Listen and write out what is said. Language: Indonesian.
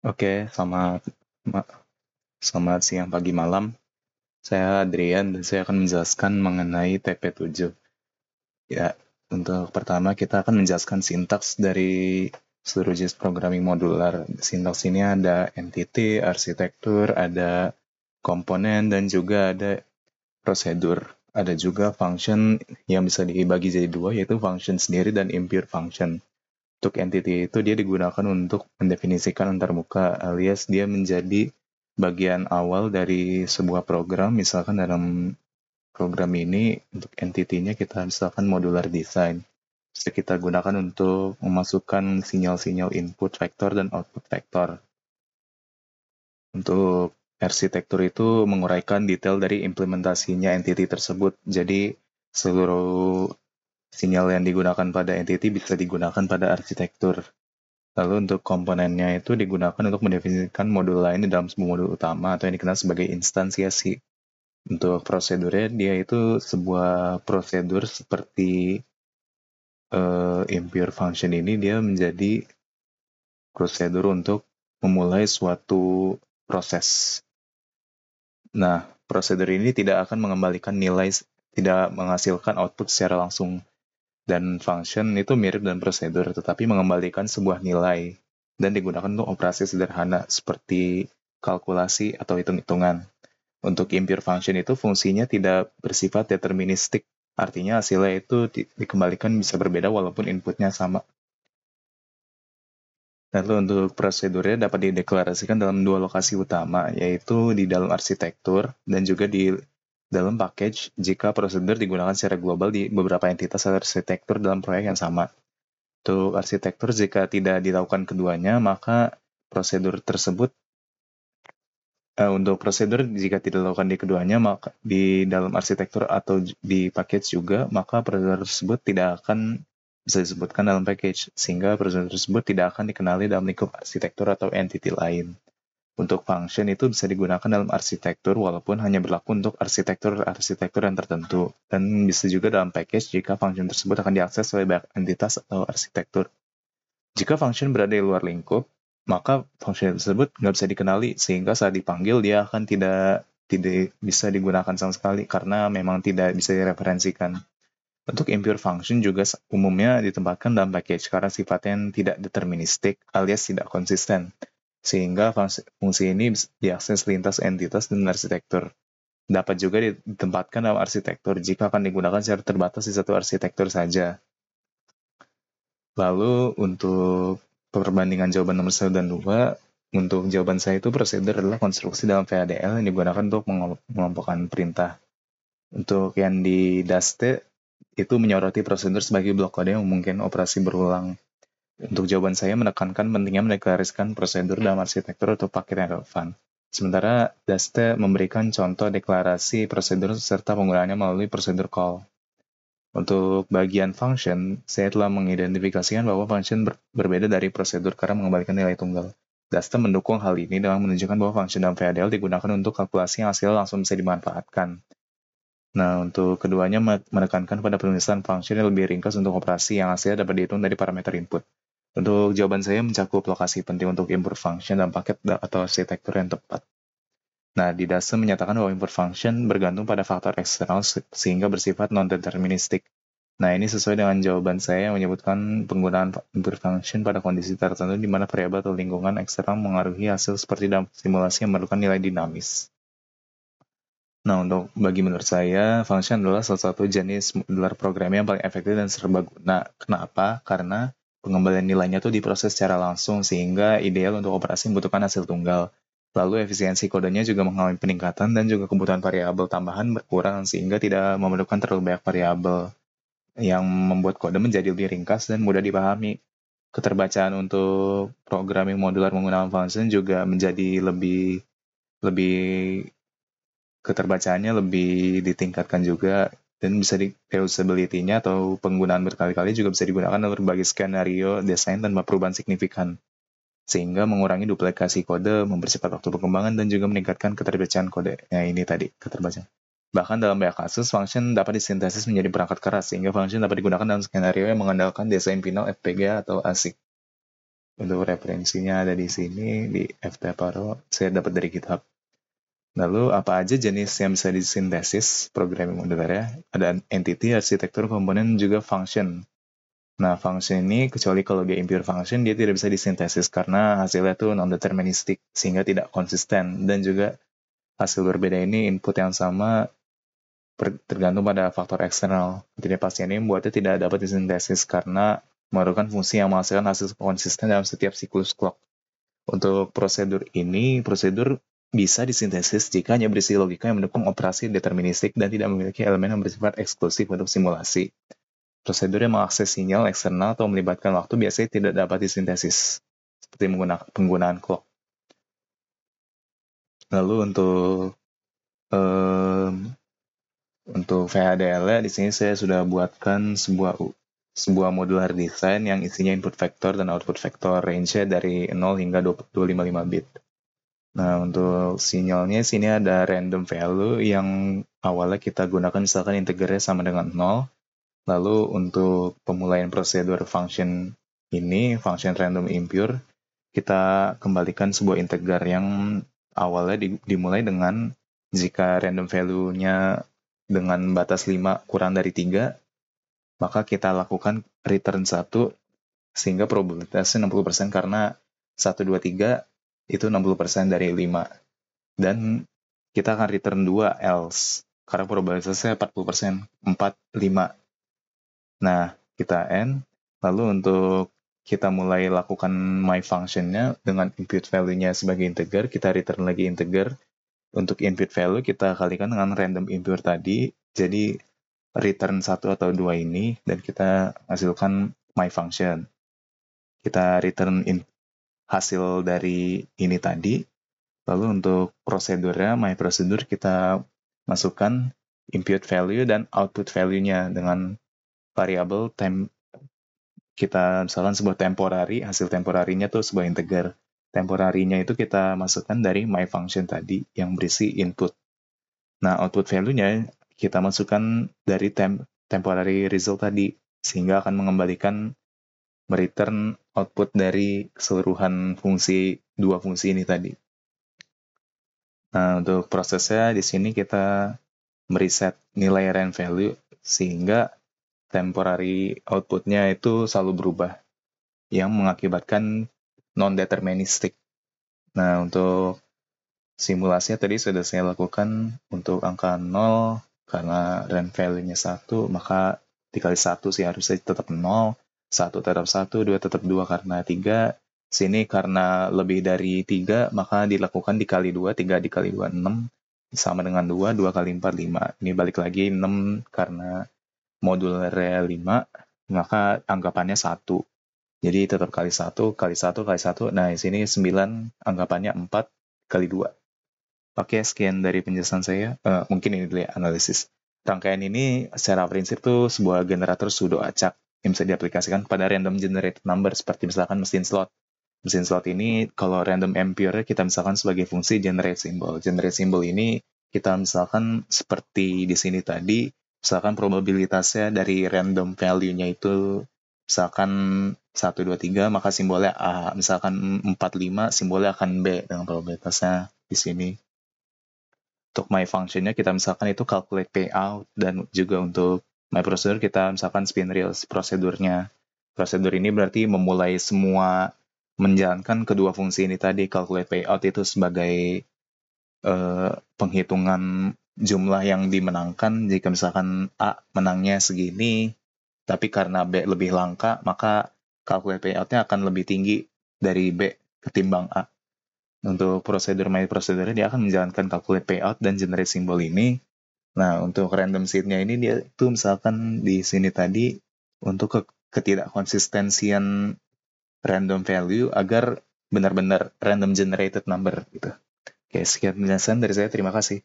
Oke, ma- selamat siang, pagi, malam. Saya Adrian dan saya akan menjelaskan mengenai TP7. Ya, untuk pertama kita akan menjelaskan sintaks dari seluruh jenis programming modular. Sintaks ini ada entity, arsitektur, ada komponen, dan juga ada prosedur. Ada juga function yang bisa dibagi jadi dua, yaitu function sendiri dan impure function. Untuk entity itu dia digunakan untuk mendefinisikan antarmuka alias dia menjadi bagian awal dari sebuah program. Misalkan dalam program ini untuk entity-nya kita misalkan modular design. Bisa kita gunakan untuk memasukkan sinyal-sinyal input vektor dan output vektor. Untuk arsitektur itu menguraikan detail dari implementasinya entity tersebut. Jadi seluruh sinyal yang digunakan pada entity bisa digunakan pada arsitektur. Lalu untuk komponennya itu digunakan untuk mendefinisikan modul lain di dalam sebuah modul utama atau yang dikenal sebagai instansiasi. Untuk prosedurnya, dia itu sebuah prosedur seperti impure function ini, dia menjadi prosedur untuk memulai suatu proses. Nah, prosedur ini tidak akan mengembalikan nilai, tidak menghasilkan output secara langsung. Dan function itu mirip dengan prosedur, tetapi mengembalikan sebuah nilai dan digunakan untuk operasi sederhana seperti kalkulasi atau hitung-hitungan. Untuk impure function itu fungsinya tidak bersifat deterministik, artinya hasilnya itu dikembalikan bisa berbeda walaupun inputnya sama. Lalu untuk prosedurnya dapat dideklarasikan dalam dua lokasi utama, yaitu di dalam arsitektur dan juga di dalam package jika prosedur digunakan secara global di beberapa entitas arsitektur dalam proyek yang sama. Untuk arsitektur, jika tidak dilakukan keduanya, maka prosedur tersebut untuk prosedur jika tidak dilakukan di keduanya, maka di dalam arsitektur atau di package juga, maka prosedur tersebut tidak akan bisa disebutkan dalam package, sehingga prosedur tersebut tidak akan dikenali dalam lingkup arsitektur atau entity lain. Untuk function itu bisa digunakan dalam arsitektur walaupun hanya berlaku untuk arsitektur yang tertentu, dan bisa juga dalam package jika function tersebut akan diakses oleh banyak entitas atau arsitektur. Jika function berada di luar lingkup, maka function tersebut nggak bisa dikenali, sehingga saat dipanggil dia akan tidak bisa digunakan sama sekali karena memang tidak bisa direferensikan. Untuk impure function juga umumnya ditempatkan dalam package karena sifatnya tidak deterministik alias tidak konsisten, sehingga fungsi ini diakses lintas entitas dan arsitektur. Dapat juga ditempatkan dalam arsitektur jika akan digunakan secara terbatas di satu arsitektur saja. Lalu untuk perbandingan jawaban nomor 1 dan 2, untuk jawaban saya itu prosedur adalah konstruksi dalam VHDL yang digunakan untuk mengelompokkan perintah. Untuk yang di DAST itu menyoroti prosedur sebagai blok kode yang mungkin operasi berulang. Untuk jawaban saya menekankan pentingnya mendeklarasikan prosedur dalam arsitektur atau paket yang relevan. Sementara DAST memberikan contoh deklarasi prosedur serta penggunaannya melalui prosedur call. Untuk bagian function, saya telah mengidentifikasikan bahwa function berbeda dari prosedur karena mengembalikan nilai tunggal. Dasta mendukung hal ini dengan menunjukkan bahwa function dalam VHDL digunakan untuk kalkulasi yang hasilnya langsung bisa dimanfaatkan. Nah, untuk keduanya menekankan pada penulisan function yang lebih ringkas untuk operasi yang hasilnya dapat dihitung dari parameter input. Untuk jawaban saya mencakup lokasi penting untuk import function dan paket atau arsitektur yang tepat. Nah, di DASM menyatakan bahwa import function bergantung pada faktor eksternal sehingga bersifat non-deterministik. Nah, ini sesuai dengan jawaban saya yang menyebutkan penggunaan import function pada kondisi tertentu di mana variabel atau lingkungan eksternal mengaruhi hasil seperti dalam simulasi yang memerlukan nilai dinamis. Nah, bagi menurut saya, function adalah salah satu jenis modular programming yang paling efektif dan serbaguna. Kenapa? Karena pengembalian nilainya itu diproses secara langsung sehingga ideal untuk operasi membutuhkan hasil tunggal. Lalu efisiensi kodenya juga mengalami peningkatan dan juga kebutuhan variabel tambahan berkurang sehingga tidak memerlukan terlalu banyak variabel yang membuat kode menjadi lebih ringkas dan mudah dipahami. Keterbacaan untuk programming modular menggunakan function juga menjadi lebih lebih keterbacaannya lebih ditingkatkan juga dan bisa di reusability-nya atau penggunaan berkali-kali juga bisa digunakan dalam berbagai skenario desain tanpa perubahan signifikan sehingga mengurangi duplikasi kode, mempercepat waktu perkembangan, dan juga meningkatkan keterbacaan kode. Nah, ini tadi, keterbacaan. Bahkan dalam banyak kasus, function dapat disintesis menjadi perangkat keras, sehingga function dapat digunakan dalam skenario yang mengandalkan desain final FPGA atau ASIC. Untuk referensinya ada di sini di ftaparo, saya dapat dari GitHub. Lalu apa aja jenis yang bisa disintesis programming modularnya? Ada entity, arsitektur, komponen, juga function. Nah, function ini kecuali kalau dia impure function, dia tidak bisa disintesis karena hasilnya tuh non-deterministic, sehingga tidak konsisten. Dan juga hasil berbeda ini input yang sama tergantung pada faktor eksternal. Ketidakpastian ini membuatnya tidak dapat disintesis karena memerlukan fungsi yang menghasilkan hasil konsisten dalam setiap siklus clock. Untuk prosedur ini, prosedur bisa disintesis jika hanya berisi logika yang mendukung operasi deterministik dan tidak memiliki elemen yang bersifat eksklusif untuk simulasi. Prosedur yang mengakses sinyal eksternal atau melibatkan waktu biasanya tidak dapat disintesis, seperti penggunaan clock. Lalu untuk VHDL-nya di sini saya sudah buatkan sebuah modular design yang isinya input vector dan output vector range-nya dari 0 hingga 255 bit. Nah, untuk sinyalnya sini ada random value yang awalnya kita gunakan misalkan integernya sama dengan 0. Lalu untuk pemulaian prosedur function ini, function random impure, kita kembalikan sebuah integer yang awalnya dimulai dengan jika random value-nya dengan batas 5 kurang dari 3, maka kita lakukan return 1 sehingga probabilitasnya 60% karena 1, 2, 3 itu 60% dari 5. Dan kita akan return 2 else karena probabilitasnya 40%, 4, 5. Nah, kita end. Lalu untuk kita mulai lakukan my function-nya dengan input value-nya sebagai integer, kita return lagi integer. Untuk input value kita kalikan dengan random impure tadi, jadi return 1 atau 2 ini, dan kita hasilkan my function. Kita return hasil dari ini tadi. Lalu untuk prosedurnya, my prosedur, kita masukkan input value dan output value-nya dengan variabel kita misalkan sebuah temporary, hasil temporarinya tuh sebuah integer. Temporarinya itu kita masukkan dari my function tadi yang berisi input. Nah, output value-nya kita masukkan dari temporary result tadi, sehingga akan mengembalikan mereturn output dari keseluruhan dua fungsi ini tadi. Nah, untuk prosesnya di sini kita mereset nilai rand value sehingga temporary output-nya itu selalu berubah yang mengakibatkan non-deterministic. Nah, untuk simulasinya tadi sudah saya lakukan untuk angka 0 karena rand value-nya 1, maka dikali 1 sih harusnya tetap 0, 1 tetap 1, 2 tetap 2 karena 3. Sini karena lebih dari 3, maka dilakukan dikali 2, 3 dikali 2, 6, sama dengan 2, 2 kali 4, 5. Ini balik lagi 6 karena modulnya 5, maka anggapannya 1. Jadi tetap kali 1, kali 1, kali 1. Nah, di sini 9, anggapannya 4 kali 2. Oke, sekian dari penjelasan saya. Mungkin ini dulu ya, analisis. Rangkaian ini secara prinsip tuh sebuah generator pseudo acak yang bisa diaplikasikan pada random generated number seperti misalkan mesin slot. Mesin slot ini kalau random ampere kita misalkan sebagai fungsi generate symbol. Generate symbol ini kita misalkan seperti di sini tadi, misalkan probabilitasnya dari random value-nya itu misalkan 1, 2, 3, maka simbolnya A. Misalkan 4, 5, simbolnya akan B dengan probabilitasnya di sini. Untuk my function-nya kita misalkan itu calculate payout, dan juga untuk my procedure kita misalkan spin reals prosedurnya. Prosedur ini berarti memulai semua menjalankan kedua fungsi ini tadi. Calculate payout itu sebagai penghitungan jumlah yang dimenangkan. Jika misalkan A menangnya segini, tapi karena B lebih langka, maka calculate payout-nya akan lebih tinggi dari B ketimbang A. Untuk prosedur my procedure dia akan menjalankan calculate payout dan generate simbol ini. Nah, untuk random seed-nya ini dia itu misalkan di sini tadi untuk ketidakkonsistensian random value agar benar-benar random generated number gitu. Oke, sekian penjelasan dari saya. Terima kasih.